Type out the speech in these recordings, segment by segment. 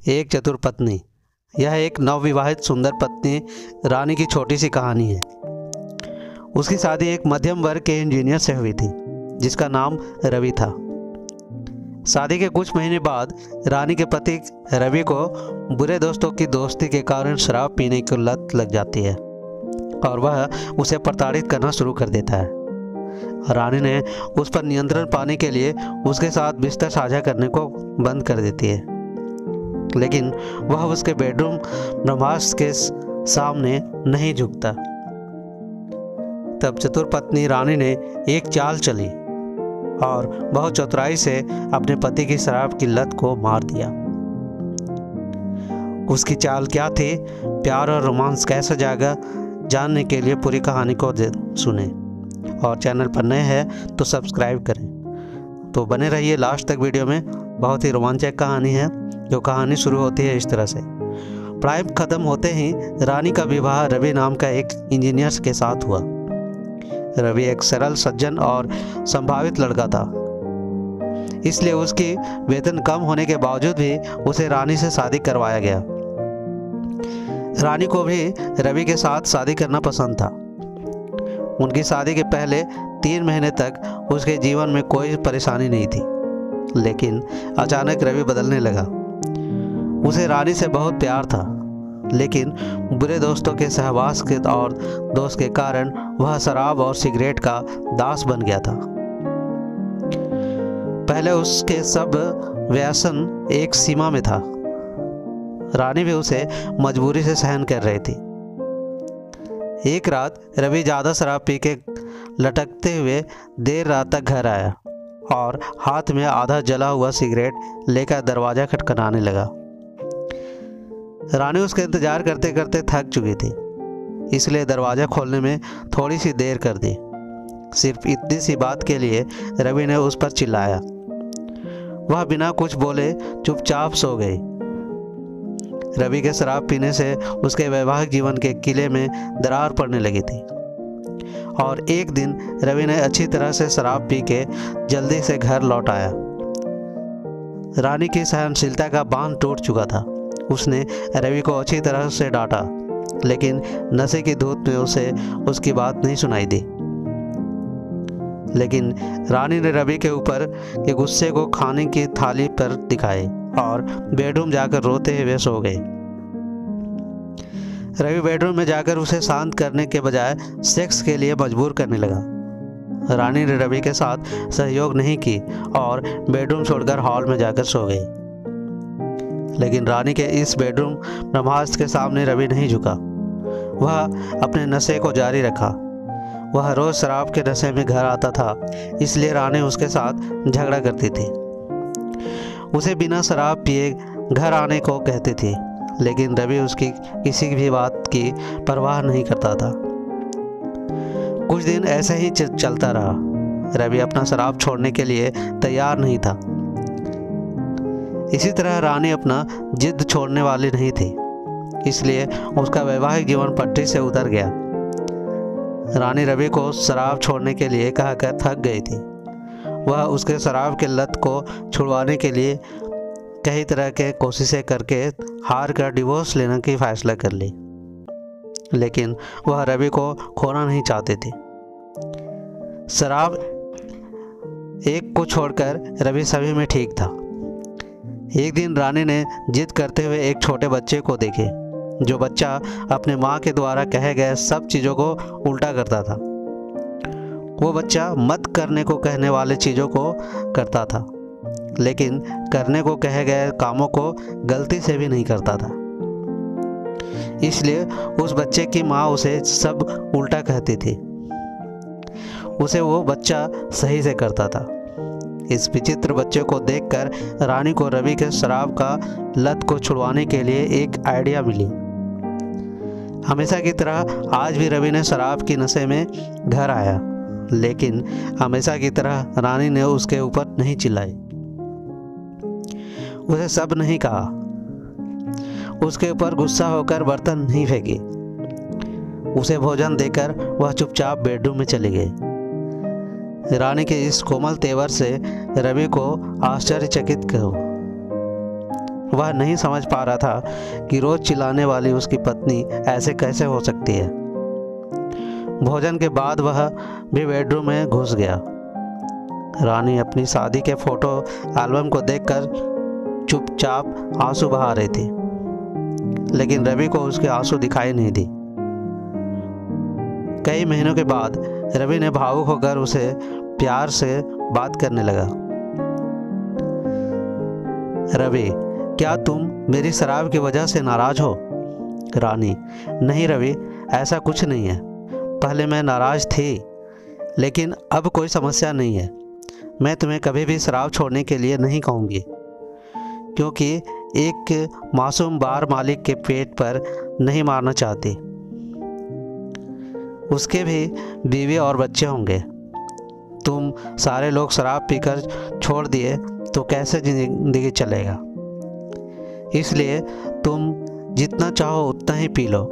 एक चतुर पत्नी। यह एक नवविवाहित सुंदर पत्नी रानी की छोटी सी कहानी है। उसकी शादी एक मध्यम वर्ग के इंजीनियर से हुई थी जिसका नाम रवि था। शादी के कुछ महीने बाद रानी के पति रवि को बुरे दोस्तों की दोस्ती के कारण शराब पीने की लत लग जाती है और वह उसे प्रताड़ित करना शुरू कर देता है। रानी ने उस पर नियंत्रण पाने के लिए उसके साथ बिस्तर साझा करने को बंद कर देती है, लेकिन वह उसके बेडरूम ब्रह्मास्त्र के सामने नहीं झुकता। तब चतुर पत्नी रानी ने एक चाल चली और बहुत चतुराई से अपने पति की शराब की लत को मार दिया। उसकी चाल क्या थी, प्यार और रोमांस कैसे जागा, जानने के लिए पूरी कहानी को सुने और चैनल पर नए हैं तो सब्सक्राइब करें। तो बने रहिए लास्ट तक वीडियो में। बहुत ही रोमांचक कहानी है। जो कहानी शुरू होती है इस तरह से। पढ़ाई खत्म होते ही रानी का विवाह रवि नाम का एक इंजीनियर के साथ हुआ। रवि एक सरल, सज्जन और संभावित लड़का था, इसलिए उसकी वेतन कम होने के बावजूद भी उसे रानी से शादी करवाया गया। रानी को भी रवि के साथ शादी करना पसंद था। उनकी शादी के पहले 3 महीने तक उसके जीवन में कोई परेशानी नहीं थी, लेकिन अचानक रवि बदलने लगा। उसे रानी से बहुत प्यार था, लेकिन बुरे दोस्तों के सहवास के और दोस्त के कारण वह शराब और सिगरेट का दास बन गया था। पहले उसके सब व्यसन एक सीमा में था। रानी भी उसे मजबूरी से सहन कर रही थी। एक रात रवि ज़्यादा शराब पी के लटकते हुए देर रात तक घर आया और हाथ में आधा जला हुआ सिगरेट लेकर दरवाज़ा खटखटाने लगा। रानी उसका इंतज़ार करते करते थक चुकी थी, इसलिए दरवाज़ा खोलने में थोड़ी सी देर कर दी। सिर्फ इतनी सी बात के लिए रवि ने उस पर चिल्लाया। वह बिना कुछ बोले चुपचाप सो गई। रवि के शराब पीने से उसके वैवाहिक जीवन के किले में दरार पड़ने लगी थी और एक दिन रवि ने अच्छी तरह से शराब पी के जल्दी से घर लौट आया। रानी की सहनशीलता का बांध टूट चुका था। उसने रवि को अच्छी तरह से डांटा, लेकिन नशे की धूत में उसे उसकी बात नहीं सुनाई दी। लेकिन रानी ने रवि के ऊपर के गुस्से को खाने की थाली पर दिखाए और बेडरूम जाकर रोते हुए सो गए। रवि बेडरूम में जाकर उसे शांत करने के बजाय सेक्स के लिए मजबूर करने लगा। रानी ने रवि के साथ सहयोग नहीं की और बेडरूम छोड़कर हॉल में जाकर सो गई। लेकिन रानी के इस बेडरूम ब्रह्मास्त्र के सामने रवि नहीं झुका। वह अपने नशे को जारी रखा। वह रोज शराब के नशे में घर आता था, इसलिए रानी उसके साथ झगड़ा करती थी। उसे बिना शराब पिए घर आने को कहती थी, लेकिन रवि उसकी किसी भी बात की परवाह नहीं करता था। कुछ दिन ऐसे ही चलता रहा। रवि अपना शराब छोड़ने के लिए तैयार नहीं था। इसी तरह रानी अपना जिद छोड़ने वाली नहीं थी, इसलिए उसका वैवाहिक जीवन पटरी से उतर गया। रानी रवि को शराब छोड़ने के लिए कहकर थक गई थी। वह उसके शराब के लत को छुड़वाने के लिए कई तरह के कोशिशें करके हार कर डिवोर्स लेने की फैसला कर ली, लेकिन वह रवि को खोना नहीं चाहती थी। शराब एक को छोड़कर रवि सभी में ठीक था। एक दिन रानी ने जिद करते हुए एक छोटे बच्चे को देखे, जो बच्चा अपने माँ के द्वारा कहे गए सब चीज़ों को उल्टा करता था। वो बच्चा मत करने को कहने वाले चीज़ों को करता था, लेकिन करने को कहे गए कामों को गलती से भी नहीं करता था। इसलिए उस बच्चे की माँ उसे सब उल्टा कहती थी। उसे वो बच्चा सही से करता था। इस विचित्र बच्चे को देखकर रानी को रवि के शराब का लत को छुड़वाने के लिए एक आइडिया मिली। हमेशा की तरह आज भी रवि ने शराब की नशे में घर आया, लेकिन हमेशा की तरह रानी ने उसके ऊपर नहीं चिल्लाई, उसे सब नहीं कहा, उसके ऊपर गुस्सा होकर बर्तन नहीं फेंके। उसे भोजन देकर वह चुपचाप बेडरूम में चली गई। रानी के इस कोमल तेवर से रवि को आश्चर्यचकित हो। वह नहीं समझ पा रहा था कि रोज चिल्लाने वाली उसकी पत्नी ऐसे कैसे हो सकती है। भोजन के बाद वह भी बेडरूम में घुस गया। रानी अपनी शादी के फोटो एल्बम को देखकर चुपचाप आंसू बहा रही थी, लेकिन रवि को उसके आंसू दिखाई नहीं दी। कई महीनों के बाद रवि ने भावुक होकर उसे प्यार से बात करने लगा। रवि, क्या तुम मेरी शराब की वजह से नाराज हो? रानी, नहीं रवि, ऐसा कुछ नहीं है। पहले मैं नाराज थी, लेकिन अब कोई समस्या नहीं है। मैं तुम्हें कभी भी शराब छोड़ने के लिए नहीं कहूँगी, क्योंकि एक मासूम बार मालिक के पेट पर नहीं मारना चाहती। उसके भी बीवी और बच्चे होंगे। तुम सारे लोग शराब पीकर छोड़ दिए तो कैसे जिंदगी चलेगा? इसलिए तुम जितना चाहो उतना ही पी लो,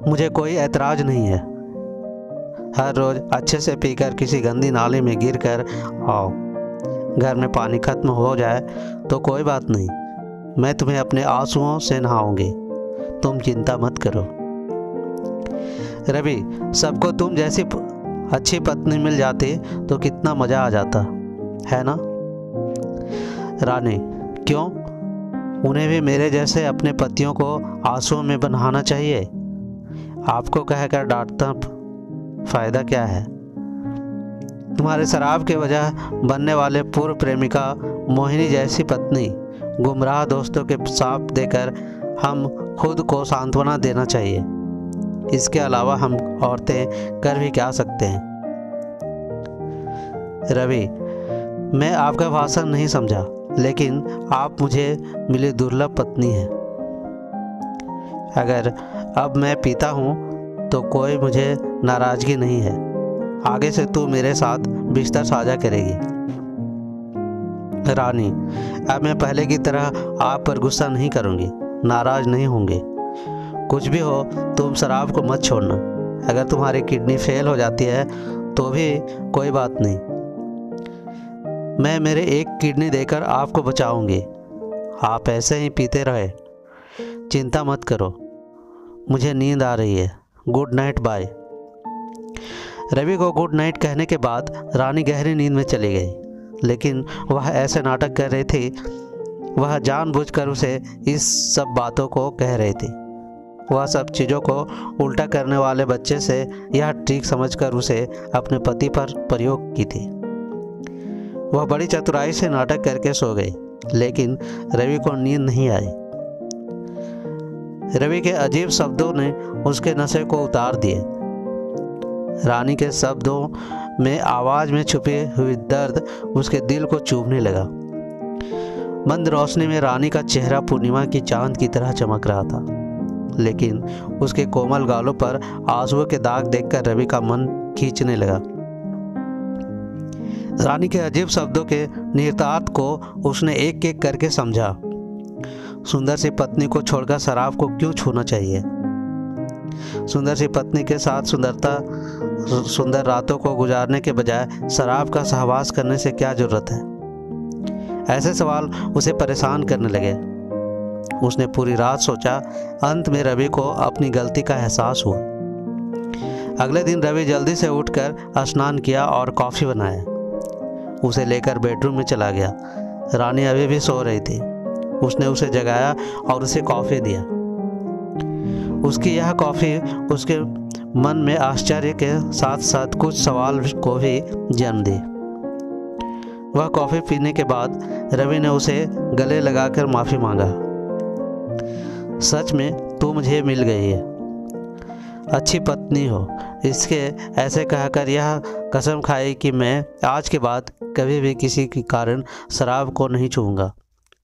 मुझे कोई ऐतराज नहीं है। हर रोज अच्छे से पीकर किसी गंदी नाली में गिरकर आओ। घर में पानी खत्म हो जाए तो कोई बात नहीं, मैं तुम्हें अपने आंसुओं से नहाऊंगी। तुम चिंता मत करो। रवि, सबको तुम जैसी अच्छी पत्नी मिल जाती तो कितना मज़ा आ जाता, है ना? रानी, क्यों? उन्हें भी मेरे जैसे अपने पतियों को आंसुओं में बन्हाना चाहिए। आपको कहकर डांटता फ़ायदा क्या है? तुम्हारे शराब के वजह बनने वाले पूर्व प्रेमिका मोहिनी जैसी पत्नी, गुमराह दोस्तों के साथ देकर हम खुद को सांत्वना देना चाहिए। इसके अलावा हम औरतें कर भी क्या सकते हैं? रवि, मैं आपका भाषण नहीं समझा, लेकिन आप मुझे मिली दुर्लभ पत्नी हैं। अगर अब मैं पीता हूँ तो कोई मुझे नाराज़गी नहीं है। आगे से तू मेरे साथ बिस्तर साझा करेगी। रानी, अब मैं पहले की तरह आप पर गुस्सा नहीं करूँगी, नाराज़ नहीं होंगे। कुछ भी हो, तुम शराब को मत छोड़ना। अगर तुम्हारी किडनी फेल हो जाती है तो भी कोई बात नहीं, मैं मेरे एक किडनी देकर आपको बचाऊंगी। आप ऐसे ही पीते रहे, चिंता मत करो। मुझे नींद आ रही है। Good night, bye. रवि को गुड नाइट कहने के बाद रानी गहरी नींद में चली गई, लेकिन वह ऐसे नाटक कर रही थी, वह जानबूझकर उसे इस सब बातों को कह रही थी। वह सब चीज़ों को उल्टा करने वाले बच्चे से यह ट्रिक समझकर उसे अपने पति पर प्रयोग की थी। वह बड़ी चतुराई से नाटक करके सो गई, लेकिन रवि को नींद नहीं आई। रवि के अजीब शब्दों ने उसके नशे को उतार दिए। रानी के शब्दों में आवाज़ में छुपी हुई दर्द उसके दिल को चुभने लगा। मंद रोशनी में रानी का चेहरा पूर्णिमा की चांद की तरह चमक रहा था, लेकिन उसके कोमल गालों पर आंसुओं के दाग देखकर रवि का मन खींचने लगा। रानी के अजीब शब्दों के निहितार्थ को उसने एक एक करके समझा। सुंदर सी पत्नी को छोड़कर शराब को क्यों छूना चाहिए? सुंदर सी पत्नी के साथ सुंदर रातों को गुजारने के बजाय शराब का सहवास करने से क्या जरूरत है? ऐसे सवाल उसे परेशान करने लगे। उसने पूरी रात सोचा। अंत में रवि को अपनी गलती का एहसास हुआ। अगले दिन रवि जल्दी से उठकर स्नान किया और कॉफ़ी बनाया। उसे लेकर बेडरूम में चला गया। रानी अभी भी सो रही थी। उसने उसे जगाया और उसे कॉफ़ी दिया। उसकी यह कॉफ़ी उसके मन में आश्चर्य के साथ साथ कुछ सवाल को भी जन्म दी। वह कॉफ़ी पीने के बाद रवि ने उसे गले लगाकर माफ़ी मांगा। सच में तू मुझे मिल गई है, अच्छी पत्नी हो। इसके ऐसे कहकर यह कसम खाई कि मैं आज के बाद कभी भी किसी के कारण शराब को नहीं छूऊंगा,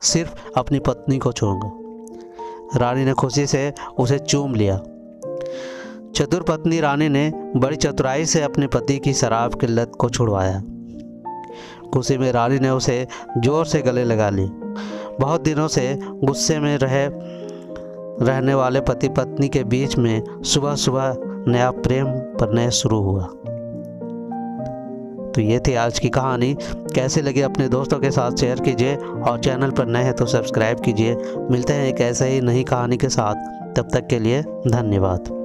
सिर्फ अपनी पत्नी को छूऊंगा। रानी ने खुशी से उसे चूम लिया। चतुर पत्नी रानी ने बड़ी चतुराई से अपने पति की शराब की लत को छुड़वाया। खुशी में रानी ने उसे जोर से गले लगा ली। बहुत दिनों से गुस्से में रहने वाले पति पत्नी के बीच में सुबह सुबह नया प्रेम प्रणय शुरू हुआ। तो ये थी आज की कहानी। कैसे लगी अपने दोस्तों के साथ शेयर कीजिए और चैनल पर नए हैं तो सब्सक्राइब कीजिए। मिलते हैं एक ऐसे ही नई कहानी के साथ, तब तक के लिए धन्यवाद।